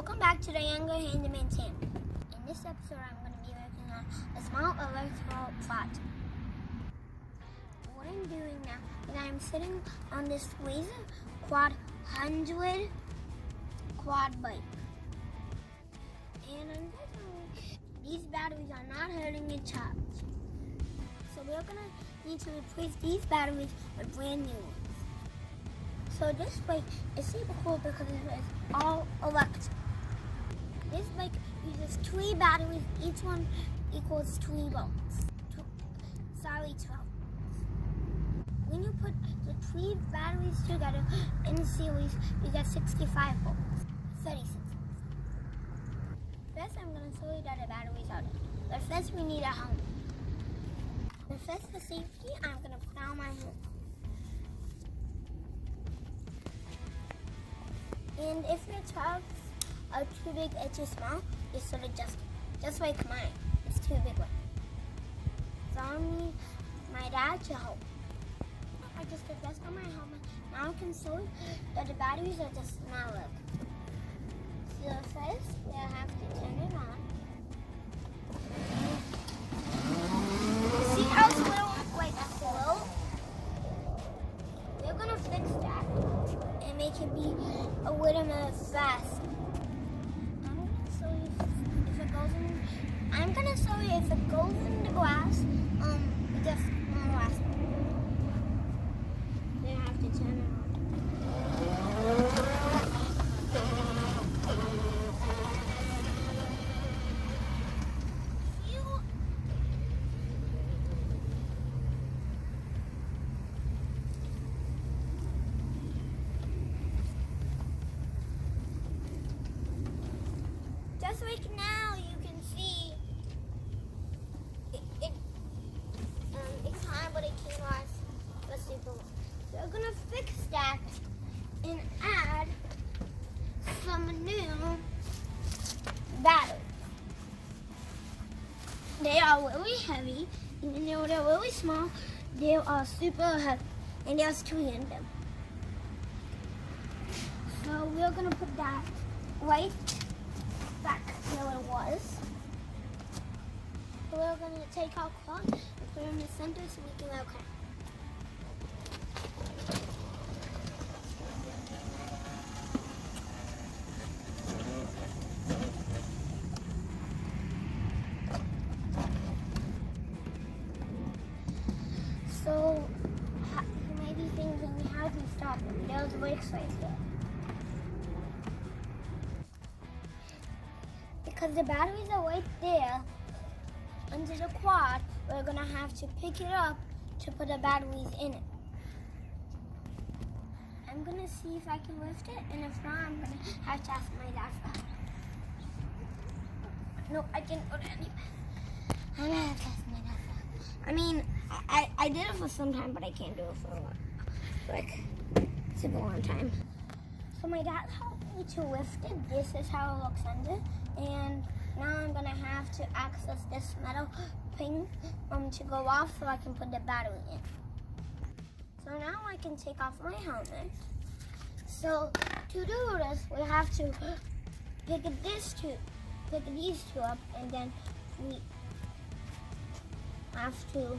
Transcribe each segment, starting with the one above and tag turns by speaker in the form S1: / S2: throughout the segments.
S1: Welcome back to the Younger Handyman channel. In this episode, I'm going to be working on a small electrical plot. What I'm doing now is I'm sitting on this Laser Quad 100 quad bike. And unfortunately, these batteries are not holding a charge. So we're going to need to replace these batteries with brand new ones. So this bike is super cool because it is all electric. This bike uses 3 batteries, each one equals 3 volts. 12 volts. When you put the 3 batteries together in series, you get 65 volts, 36 volts. First, I'm going to show you that the batteries are there. But first, we need a helmet. But first, for safety, I'm going to put on my helmet. And if your trucks are too big or too small, you should adjust it. Just like mine, it's too big one. So I need my dad to help. I just adjusted my helmet. Now I can show that the batteries are just not working. So first, we have to turn it on. See how slow, like slow? We're gonna fix that and make it be a little more fast. I'm gonna show you if it goes in the glass, just one last one. Then I have to turn it on. Just like now, you can see it's high, but it can last a super long. So we're gonna fix that and add some new batteries. They are really heavy, even though they're really small. They are super heavy, and there's 3 in them. So we're gonna put that right back where it was. We're going to take our cloth and put it in the center so we can okay. So you may be thinking, how do you stop it? There's brakes right here. Because the batteries are right there under the quad, we're gonna have to pick it up to put the batteries in it. I'm gonna see if I can lift it, and if not, I'm gonna have to ask my dad for help. No, I can't put it anywhere. I'm gonna have to ask my dad for help. I mean, I did it for some time, but I can't do it for a while. Like, super long time. So my dad helped me to lift it. This is how it looks under. And now I'm gonna have to access this metal thing to go off so I can put the battery in. So now I can take off my helmet. So to do this, we have to pick these two up, and then we have to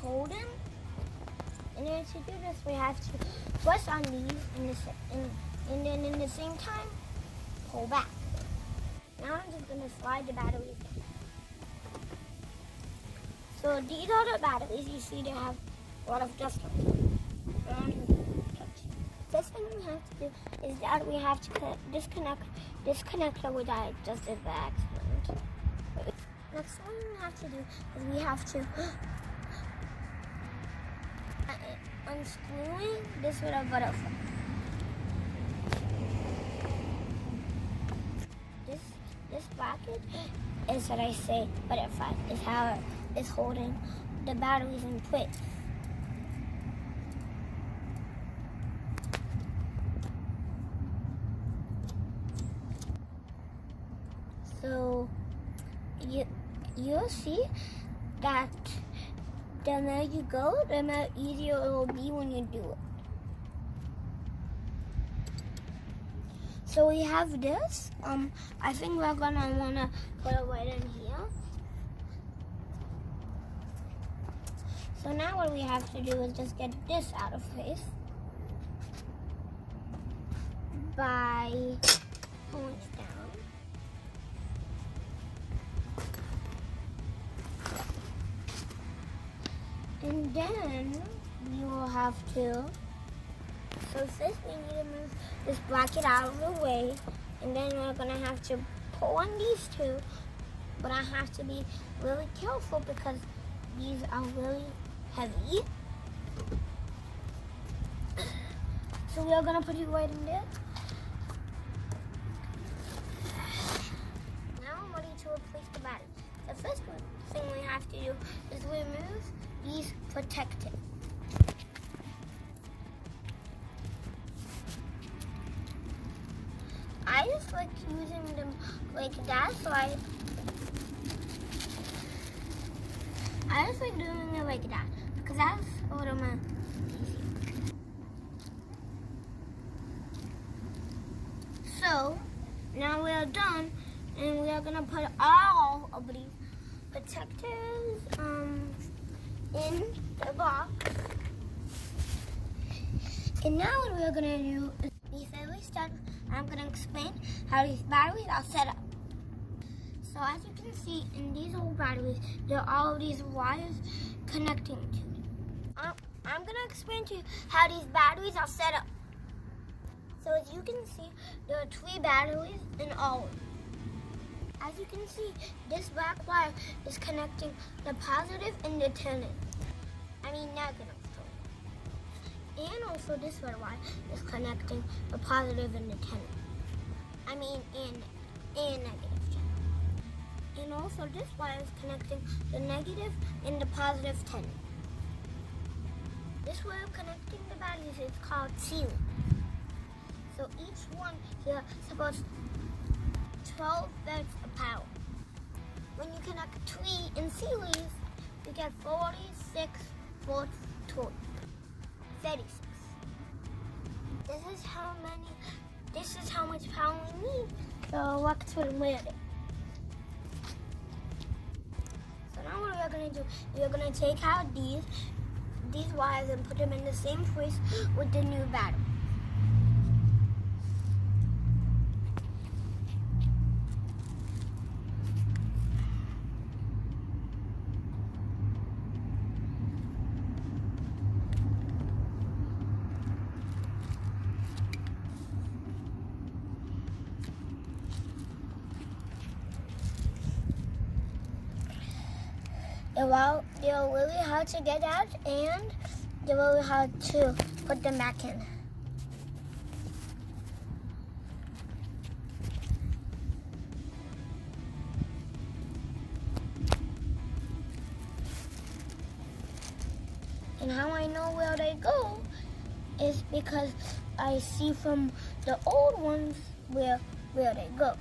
S1: hold them. And then to do this, we have to press on these, and then in the same time, pull back. Now I'm just going to slide the batteries in. So these are the batteries. You see they have a lot of dust on them. First thing we have to do is that we have to disconnect this connector, which I just did by accident. Next thing we have to do is we have to unscrewing this with a butterfly. This bracket is what I say butterfly, is how it's holding the batteries in place. So you'll see that the more you go, the more easier it will be when you do it. So we have this. I think we're gonna wanna put it right in here. So now what we have to do is just get this out of place by pulling it down. And then we will have to, so first we need to move this bracket out of the way, and then we're gonna have to pull on these two, but I have to be really careful because these are really heavy. So we are gonna put it right in there. Now I'm ready to replace the battery. The first thing we have to do is remove these protectors. I just like using them like that, so I just like doing it like that because that's a little more easier. So now we are done, and we are gonna put all of these protectors in the box. And now what we're gonna do is, before we start, I'm gonna explain how these batteries are set up. So as you can see in these old batteries, there are all of these wires connecting to it. I'm gonna explain to you how these batteries are set up. So as you can see, there are 3 batteries in all of them. As you can see, this black wire is connecting the positive and the negative. And also this red wire is connecting the positive and the and negative. And also this wire is connecting the negative and the positive 10. This way of connecting the batteries is called series. So each one here supports 12 volts of power. When you connect 3 in series, you get 46 volts total. 36. This is how much power we need. So let's put it with it. So now what we're gonna do, we're gonna take out these wires and put them in the same place with the new battery. They're really hard to get out, and they're really hard to put them back in. And how I know where they go is because I see from the old ones where they go.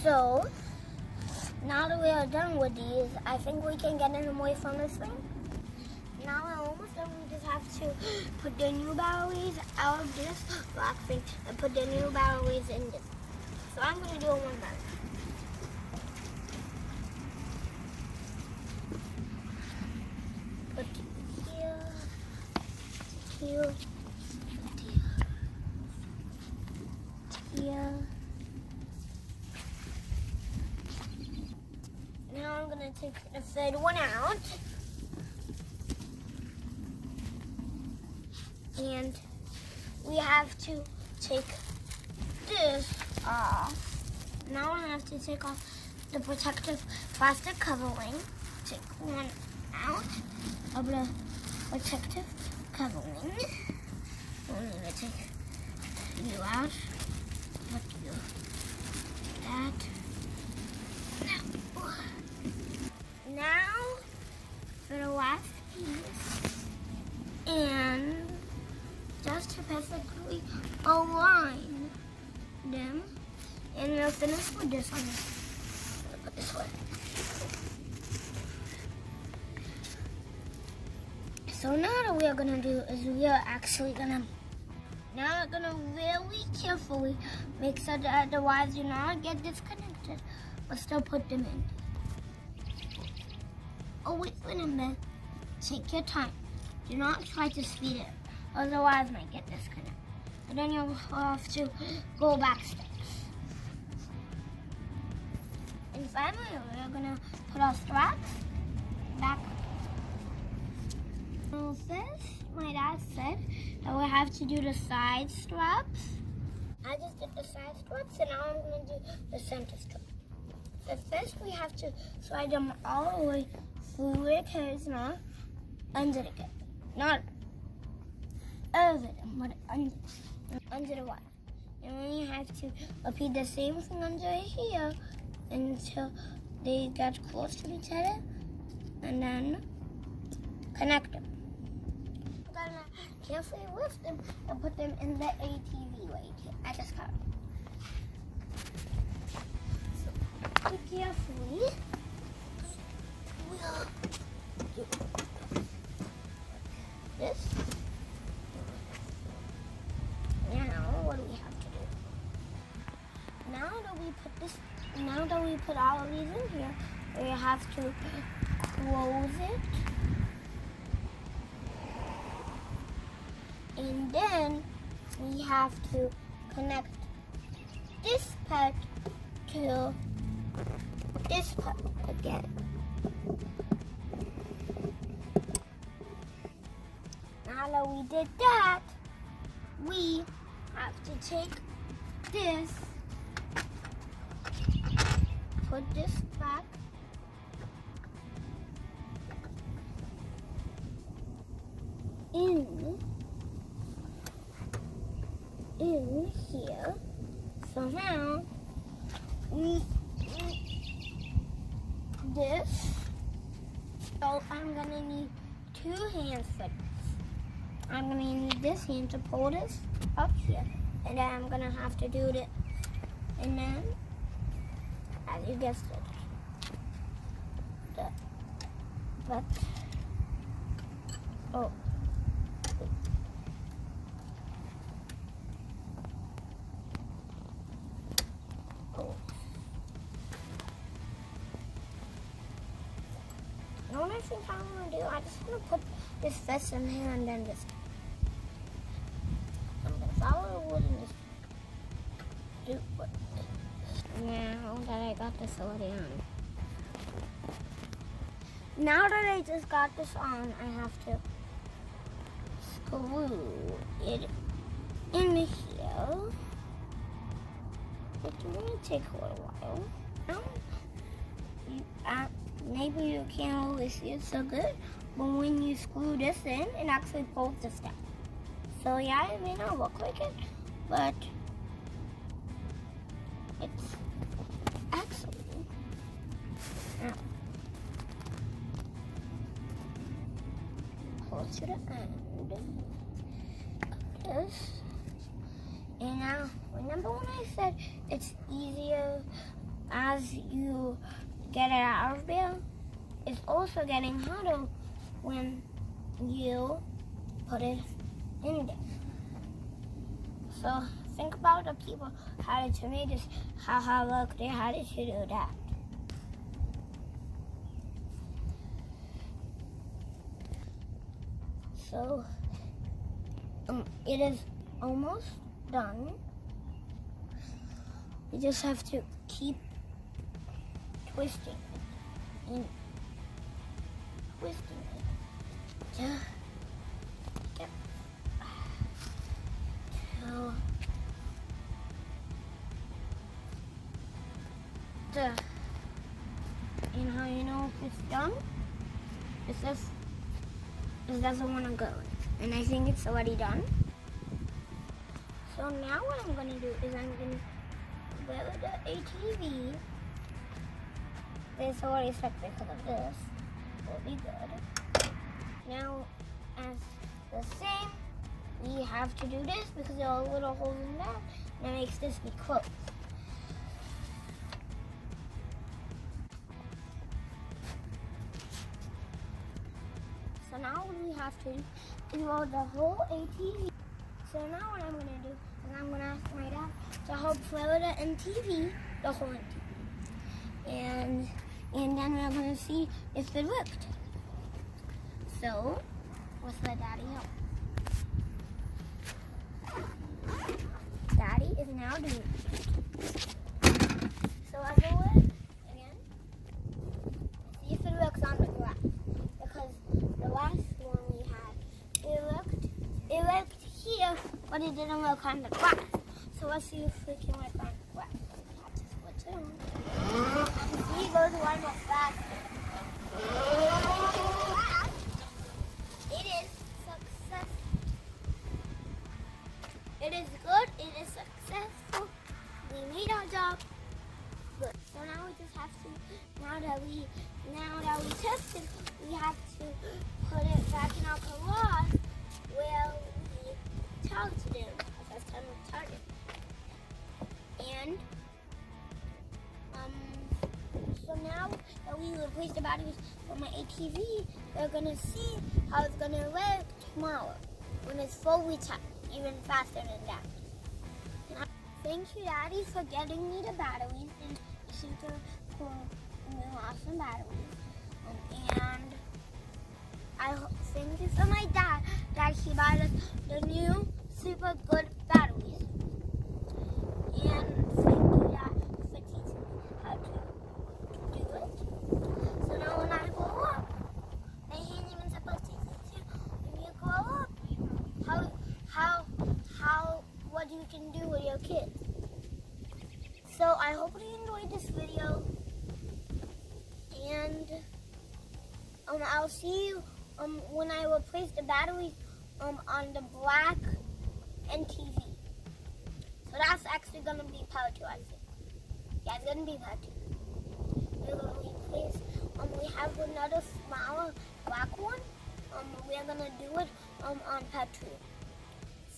S1: So, now that we are done with these, I think we can get them away from this thing. Now we're almost done. We just have to put the new batteries out of this black thing and put the new batteries in this. So I'm going to do it one by one. Put here, here. Now I'm going to take the third one out. And we have to take this off. Now I have to take off the protective plastic covering. Take one out of the protective covering. I'm going to take you out. Put you that. Now for the last piece, and just to perfectly align them. And we'll finish with this one. Put this one. So now what we're gonna do is we are actually gonna really carefully make sure that the wires do not get disconnected, but still put them in. Always remember, take your time. Do not try to speed it, or the wires might get disconnected. And then you'll have to go back steps. And finally, we're gonna put our straps back. So first, my dad said that we have to do the side straps. I just did the side straps, and now I'm gonna do the center strap. So first, we have to slide them all the way through the curves, not under the curve, not over them, but under the wire. And then you have to repeat the same thing under here until they get close to each other, and then connect them. I'm gonna carefully lift them and put them in the ATV right here. I just got it. So carefully, we'll do this. Now, what do we have to do? Now that we put all of these in here, we have to close it. And then we have to connect this part to this part again. Now that we did that, we have to take this, put this back, in here. So now we this. So I'm gonna need 2 hands for this. I'm gonna need this hand to pull this up here, and then I'm gonna have to do it. And then, as you guessed it, but oh. What I think I'm going to do, I just want to put this first in here and then this. I'm going to follow the wood and just do what. Now that I got this already on. Now that I just got this on, I have to screw it in here. It's going to take a little while. Maybe you can't always see it so good, but when you screw this in, it actually pulls this down. So yeah, it may not look like it, but it's actually close to the end of this. And now, remember when I said it's easier as you get it out of there? It's also getting harder when you put it in there. So think about the people how to make this, how look they had to do that. So it is almost done. You just have to keep twisting it and twisting it till and how you know if it's done? It doesn't want to go, and I think it's already done. So now what I'm going to do is I'm going to wear the ATV. This already stuck because of this. Will be good. Now, as the same we have to do this because there are little holes in there, and it makes this be closed. So now what we have to do is roll the whole ATV. So now what I'm going to do is I'm going to ask my dad to help fill the MTV, the whole MTV. And then we're going to see if it worked. So let's let Daddy help. Daddy is now doing it. So I'll do it again. See if it works on the grass. Because the last one we had, it worked here, but it didn't work on the grass. So let's see if we can work on the grass. Switch it on. See, it goes one more faster. It is successful. It is good. It is successful. We made our job good. So now we just have to. Now that we tested, we have to put it back in our garage where we charged them. That's time we charge it. And so now that we replaced the batteries for my ATV, we're gonna see how it's gonna work tomorrow when it's fully charged, even faster than that. And thank you, Daddy, for getting me the batteries and super cool new awesome batteries. And thank you for my dad that he bought us the new super good batteries. And thank you, Dad, for teaching me how to do it. So now when I grow up, I ain't even supposed to teach you when you grow up what you can do with your kids. So I hope you enjoyed this video, and I'll see you when I replace the batteries on the black NTV. So that's actually gonna be part 2, I think. Yeah, it's gonna be part 2. We're gonna replace. We have another smaller black one. We're gonna do it on part 2.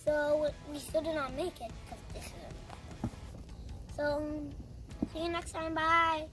S1: So we still did not make it because this is a black one. So see you next time. Bye.